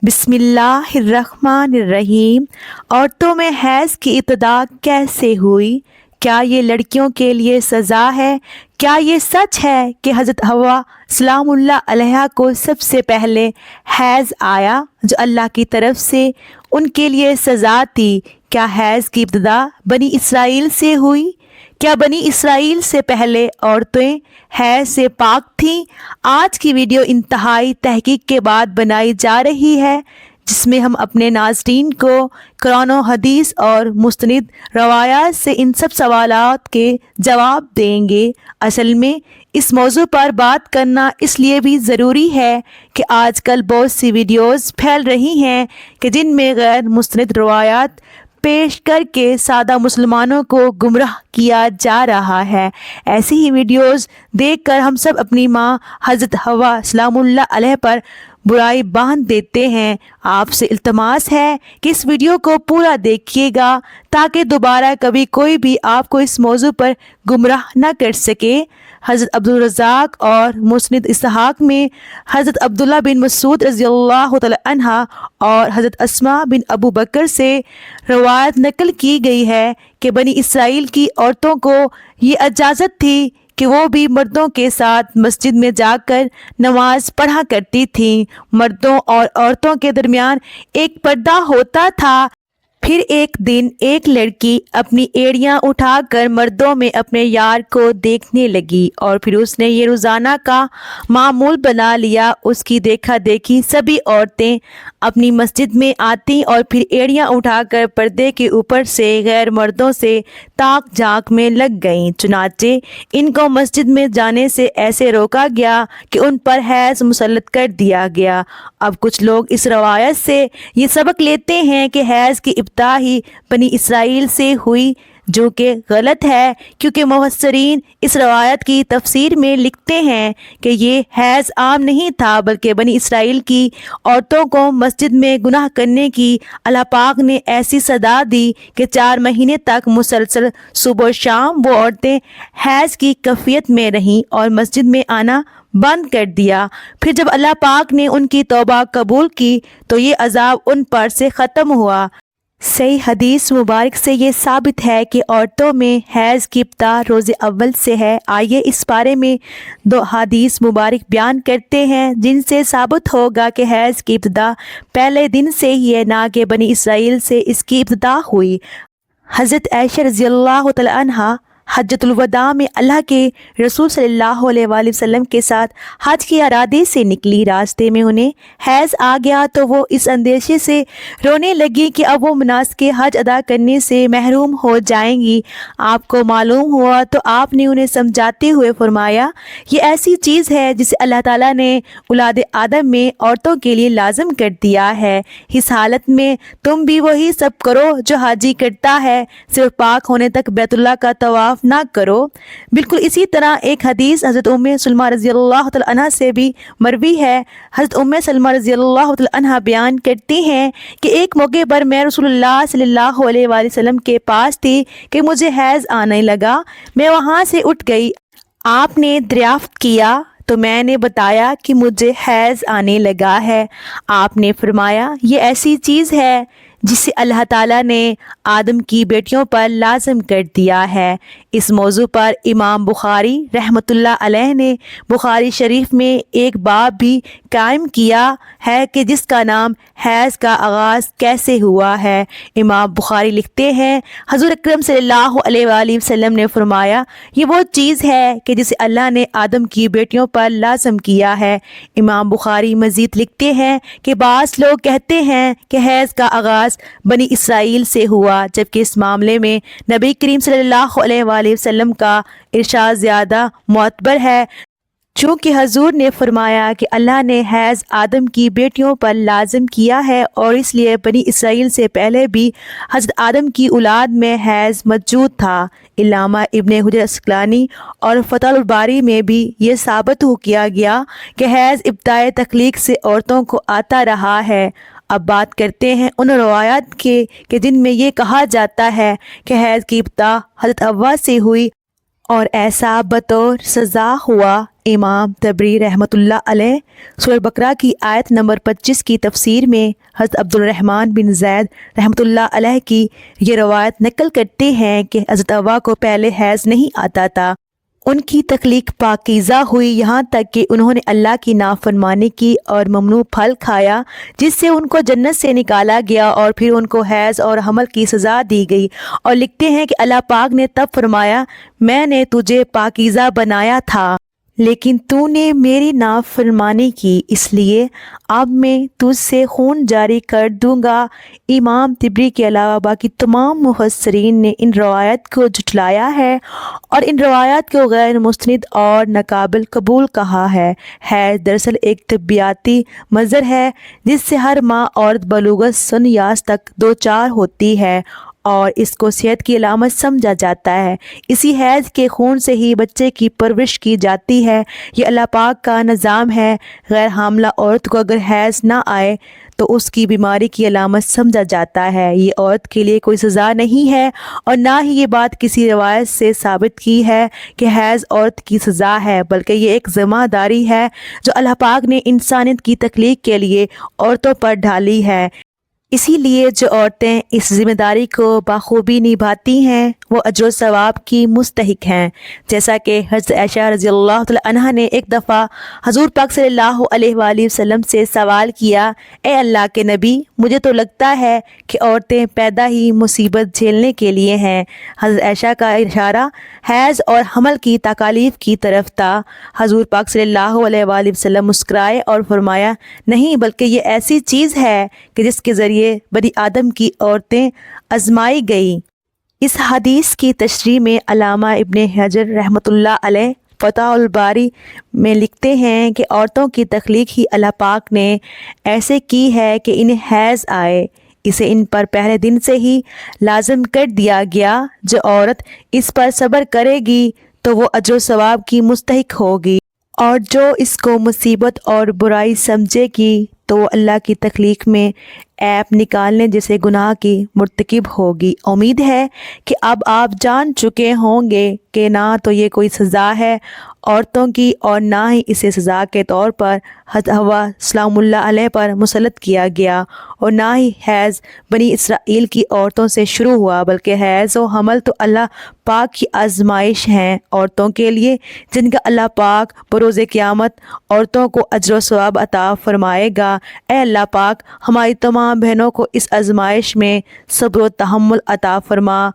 بسم اللہ الرحمن الرحیم۔ عورتوں میں حیض کی ابتدا کیسے ہوئی؟ کیا یہ لڑکیوں کے لیے سزا ہے؟ کیا یہ سچ ہے کہ حضرت حوا سلام اللہ علیہا کو سب سے پہلے حیض آیا جو اللہ کی طرف سے ان کے لیے سزا تھی؟ کیا حیض کی ابتدا بنی اسرائیل سے ہوئی؟ کیا بنی اسرائیل سے پہلے عورتیں حیض سے پاک تھیں؟ آج کی ویڈیو انتہائی تحقیق کے بعد بنائی جا رہی ہے، جس میں ہم اپنے ناظرین کو قرآن و حدیث اور مستند روایات سے ان سب سوالات کے جواب دیں گے۔ اصل میں اس موضوع پر بات کرنا اس لیے بھی ضروری ہے کہ آج کل بہت سی ویڈیوز پھیل رہی ہیں کہ جن میں غیر مستند روایات پیش کر کے سادہ مسلمانوں کو گمراہ کیا جا رہا ہے۔ ایسی ہی ویڈیوز دیکھ کر ہم سب اپنی ماں حضرت حوا سلام اللہ علیہ پر برائی باندھ دیتے ہیں۔ آپ سے التماس ہے کہ اس ویڈیو کو پورا دیکھیے گا تاکہ دوبارہ کبھی کوئی بھی آپ کو اس موضوع پر گمراہ نہ کر سکے۔ حضرت عبدالرزاق اور مسند اسحاق میں حضرت عبداللہ بن مسعود رضی اللہ تعالی عنہ اور حضرت اسماء بن ابو بکر سے روایت نقل کی گئی ہے کہ بنی اسرائیل کی عورتوں کو یہ اجازت تھی کہ وہ بھی مردوں کے ساتھ مسجد میں جا کر نماز پڑھا کرتی تھیں۔ مردوں اور عورتوں کے درمیان ایک پردہ ہوتا تھا۔ پھر ایک دن ایک لڑکی اپنی ایڑیاں اٹھا کر مردوں میں اپنے یار کو دیکھنے لگی اور پھر اس نے یہ روزانہ کا معمول بنا لیا۔ اس کی دیکھا دیکھی سبھی عورتیں اپنی مسجد میں آتیں اور پھر ایڑیاں اٹھا کر پردے کے اوپر سے غیر مردوں سے تاک جھانک میں لگ گئیں۔ چنانچہ ان کو مسجد میں جانے سے ایسے روکا گیا کہ ان پر حیض مسلط کر دیا گیا۔ اب کچھ لوگ اس روایت سے یہ سبق لیتے ہیں کہ حیض کی ابتدا ہی بنی اسرائیل سے ہوئی، جو کہ غلط ہے، کیونکہ مفسرین اس روایت کی تفسیر میں لکھتے ہیں کہ یہ حیض عام نہیں تھا بلکہ بنی اسرائیل کی عورتوں کو مسجد میں گناہ کرنے کی اللہ پاک نے ایسی سزا دی کہ 4 مہینے تک مسلسل صبح و شام وہ عورتیں حیض کی کیفیت میں رہیں اور مسجد میں آنا بند کر دیا۔ پھر جب اللہ پاک نے ان کی توبہ قبول کی تو یہ عذاب ان پر سے ختم ہوا۔ صحیح حدیث مبارک سے یہ ثابت ہے کہ عورتوں میں حیض کی ابتدا روز اول سے ہے۔ آئیے اس بارے میں 2 حدیث مبارک بیان کرتے ہیں جن سے ثابت ہوگا کہ حیض کی ابتدا پہلے دن سے ہی ہے، نہ کہ بنی اسرائیل سے اس کی ابتدا ہوئی۔ حضرت عائشہ رضی اللہ تعالی عنہا حجۃ الوداع میں اللہ کے رسول صلی اللہ علیہ وآلہ وسلم کے ساتھ حج کے ارادے سے نکلی۔ راستے میں انہیں حیض آ گیا تو وہ اس اندیشے سے رونے لگی کہ اب وہ مناسک حج ادا کرنے سے محروم ہو جائیں گی۔ آپ کو معلوم ہوا تو آپ نے انہیں سمجھاتے ہوئے فرمایا، یہ ایسی چیز ہے جسے اللہ تعالیٰ نے اولاد آدم میں عورتوں کے لیے لازم کر دیا ہے۔ اس حالت میں تم بھی وہی سب کرو جو حاجی کرتا ہے، صرف پاک ہونے تک بیت اللہ کا طواف نہ کرو۔ بالکل اسی طرح ایک حدیث حضرت ام سلمہ رضی اللہ تعالی عنہ سے بھی مروی ہے۔ حضرت ام سلمہ رضی اللہ تعالی عنہ بیان کرتی ہیں کہ ایک موقع پر میں رسول اللہ صلی اللہ علیہ وآلہ وسلم کے پاس تھی کہ مجھے حیض آنے لگا۔ میں وہاں سے اٹھ گئی، آپ نے دریافت کیا تو میں نے بتایا کہ مجھے حیض آنے لگا ہے۔ آپ نے فرمایا، یہ ایسی چیز ہے جسے اللہ تعالیٰ نے آدم کی بیٹیوں پر لازم کر دیا ہے۔ اس موضوع پر امام بخاری رحمۃ اللہ علیہ نے بخاری شریف میں ایک باب بھی قائم کیا ہے کہ جس کا نام حیض کا آغاز کیسے ہوا ہے۔ امام بخاری لکھتے ہیں، حضور اکرم صلی اللہ علیہ وآلہ وسلم نے فرمایا، یہ وہ چیز ہے کہ جسے اللہ نے آدم کی بیٹیوں پر لازم کیا ہے۔ امام بخاری مزید لکھتے ہیں کہ بعض لوگ کہتے ہیں کہ حیض کا آغاز بنی اسرائیل سے ہوا، جبکہ اس معاملے میں نبی کریم صلی اللہ علیہ وآلہ وسلم کا ارشاد زیادہ معتبر ہے، چونکہ حضور نے فرمایا کہ اللہ نے حیض آدم کی بیٹیوں پر لازم کیا ہے اور اس لیے بنی اسرائیل سے پہلے بھی حضرت آدم کی اولاد میں حیض موجود تھا۔ علامہ ابن حجر عسقلانی اور فتح الباری میں بھی یہ ثابت کیا گیا کہ حیض ابتدائے تخلیق سے عورتوں کو آتا رہا ہے۔ اب بات کرتے ہیں ان روایات کے کہ جن میں یہ کہا جاتا ہے کہ حیض کی ابتدا حضرت حوا سے ہوئی اور ایسا بطور سزا ہوا۔ امام طبری رحمۃ اللہ علیہ سورہ بقرہ کی آیت نمبر 25 کی تفسیر میں حضرت عبد الرحمن بن زید رحمۃ اللہ علیہ کی یہ روایت نقل کرتے ہیں کہ حضرت حوا کو پہلے حیض نہیں آتا تھا۔ ان کی تخلیق پاکیزہ ہوئی یہاں تک کہ انہوں نے اللہ کی نافرمانی کی اور ممنوع پھل کھایا، جس سے ان کو جنت سے نکالا گیا، اور پھر ان کو حیض اور حمل کی سزا دی گئی۔ اور لکھتے ہیں کہ اللہ پاک نے تب فرمایا، میں نے تجھے پاکیزہ بنایا تھا، لیکن تو نے میری نافرمانی کی، اس لیے اب میں تجھ سے خون جاری کر دوں گا۔ امام طبری کے علاوہ باقی تمام مفسرین نے ان روایت کو جھٹلایا ہے اور ان روایات کو غیر مستند اور ناقابل قبول کہا ہے۔ حیض دراصل ایک طبیعیاتی منظر ہے جس سے ہر ماں عورت بلوغت سن یاس تک دوچار ہوتی ہے، اور اس کو صحت کی علامت سمجھا جاتا ہے۔ اسی حیض کے خون سے ہی بچے کی پرورش کی جاتی ہے۔ یہ اللہ پاک کا نظام ہے۔ غیر حاملہ عورت کو اگر حیض نہ آئے تو اس کی بیماری کی علامت سمجھا جاتا ہے۔ یہ عورت کے لیے کوئی سزا نہیں ہے، اور نہ ہی یہ بات کسی روایت سے ثابت کی ہے کہ حیض عورت کی سزا ہے، بلکہ یہ ایک ذمہ داری ہے جو اللہ پاک نے انسانیت کی تخلیق کے لیے عورتوں پر ڈالی ہے۔ اسی لیے جو عورتیں اس ذمہ داری کو بخوبی نبھاتی ہیں وہ اجر و ثواب کی مستحق ہیں۔ جیسا کہ حضرت عائشہ رضی اللہ تعالی عنہا نے ایک دفعہ حضور پاک صلی اللہ علیہ وآلہ وسلم سے سوال کیا، اے اللہ کے نبی، مجھے تو لگتا ہے کہ عورتیں پیدا ہی مصیبت جھیلنے کے لیے ہیں۔ حضرت عائشہ کا اشارہ حیض اور حمل کی تکالیف کی طرف تھا۔ حضور پاک صلی اللہ علیہ وآلہ وسلم مسکرائے اور فرمایا، نہیں، بلکہ یہ ایسی چیز ہے کہ جس کے ذریعے بنی آدم کی عورتیں آزمائی گئی۔ اس حدیث کی تشریح میں علامہ ابن حجر رحمۃ اللہ علیہ فتح الباری میں لکھتے ہیں کہ عورتوں کی تخلیق ہی اللہ پاک نے ایسے کی ہے کہ انہیں حیض آئے، اسے ان پر پہلے دن سے ہی لازم کر دیا گیا۔ جو عورت اس پر صبر کرے گی تو وہ اجر و ثواب کی مستحق ہوگی، اور جو اس کو مصیبت اور برائی سمجھے گی تو وہ اللہ کی تخلیق میں عیب نکالنے جیسے گناہ کی مرتکب ہوگی۔ امید ہے کہ اب آپ جان چکے ہوں گے کہ نہ تو یہ کوئی سزا ہے عورتوں کی، اور نہ ہی اسے سزا کے طور پر حضرت حوا سلام اللہ علیہ پر مسلط کیا گیا، اور نہ ہی حیض بنی اسرائیل کی عورتوں سے شروع ہوا، بلکہ حیض و حمل تو اللہ پاک کی آزمائش ہیں عورتوں کے لیے، جن کا اللہ پاک بروز قیامت عورتوں کو اجر و ثواب عطا فرمائے گا۔ اے اللہ پاک، ہماری تمام بہنوں کو اس آزمائش میں صبر و تحمل عطا فرما۔